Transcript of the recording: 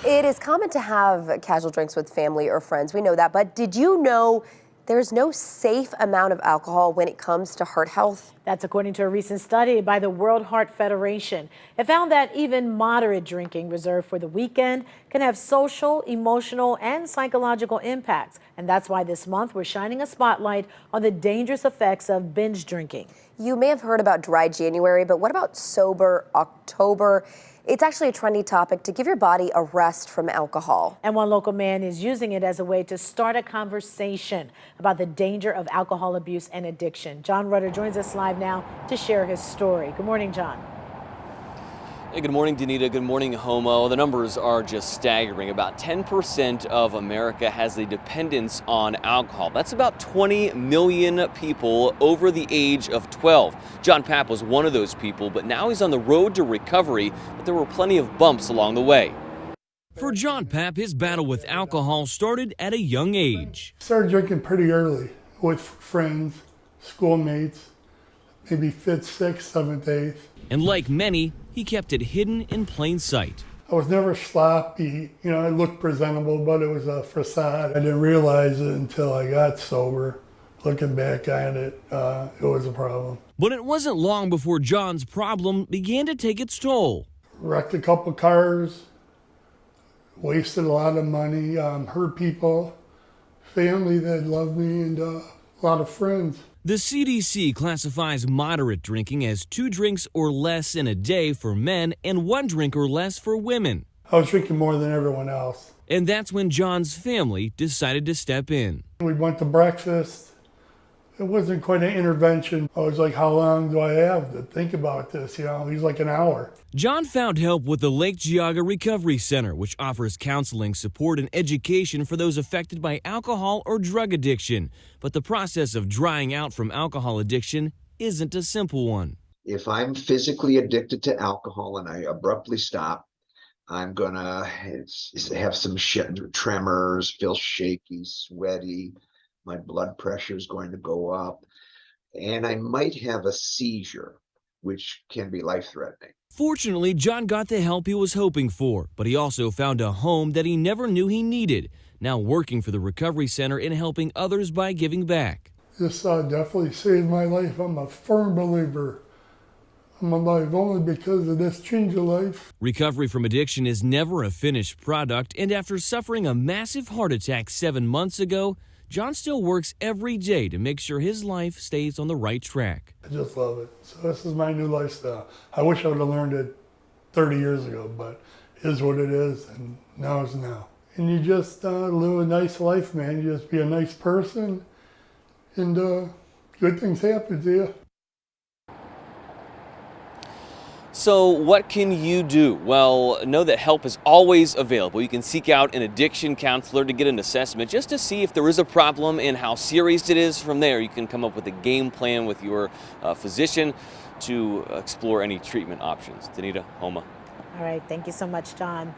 It is common to have casual drinks with family or friends. We know that. But did you know there's no safe amount of alcohol when it comes to heart health? That's according to a recent study by the World Heart Federation. It found that even moderate drinking reserved for the weekend can have social, emotional, and psychological impacts. And that's why this month we're shining a spotlight on the dangerous effects of binge drinking. You may have heard about dry January, but what about sober October? It's actually a trendy topic to give your body a rest from alcohol. And one local man is using it as a way to start a conversation about the danger of alcohol abuse and addiction. John Rudder joins us live now to share his story. Good morning, John. Hey, good morning, Danita. Good morning, Homo. The numbers are just staggering. About 10% of America has a dependence on alcohol. That's about 20 million people over the age of 12. John Papp was one of those people, but now he's on the road to recovery, but there were plenty of bumps along the way. For John Papp, his battle with alcohol started at a young age. Started drinking pretty early with friends, schoolmates, maybe 5th, 6th, 7th, 8th. And like many, he kept it hidden in plain sight. I was never sloppy. I looked presentable, but it was a facade. I didn't realize it until I got sober. Looking back at it, it was a problem. But it wasn't long before John's problem began to take its toll. Wrecked a couple cars, wasted a lot of money, hurt people, family that loved me, and a lot of friends. The CDC classifies moderate drinking as 2 drinks or less in a day for men and 1 drink or less for women. I was drinking more than everyone else. And that's when John's family decided to step in. We went to breakfast. It wasn't quite an intervention. I was like, how long do I have to think about this? He's like an hour. John found help with the Lake Geauga Recovery Center, which offers counseling, support, and education for those affected by alcohol or drug addiction. But the process of drying out from alcohol addiction isn't a simple one. If I'm physically addicted to alcohol and I abruptly stop, I'm gonna have some tremors, feel shaky, sweaty. My blood pressure is going to go up, and I might have a seizure, which can be life-threatening. Fortunately, John got the help he was hoping for, but he also found a home that he never knew he needed, now working for the Recovery Center and helping others by giving back. This definitely saved my life. I'm a firm believer. I'm alive only because of this change of life. Recovery from addiction is never a finished product, and after suffering a massive heart attack 7 months ago, John still works every day to make sure his life stays on the right track. I just love it. So this is my new lifestyle. I wish I would have learned it 30 years ago, but it is what it is, and now is now. And you just live a nice life, man. You just be a nice person, and good things happen to you. So what can you do? Well, know that help is always available. You can seek out an addiction counselor to get an assessment just to see if there is a problem and how serious it is. From there, you can come up with a game plan with your physician to explore any treatment options. Danita, Homa. All right. Thank you so much, John.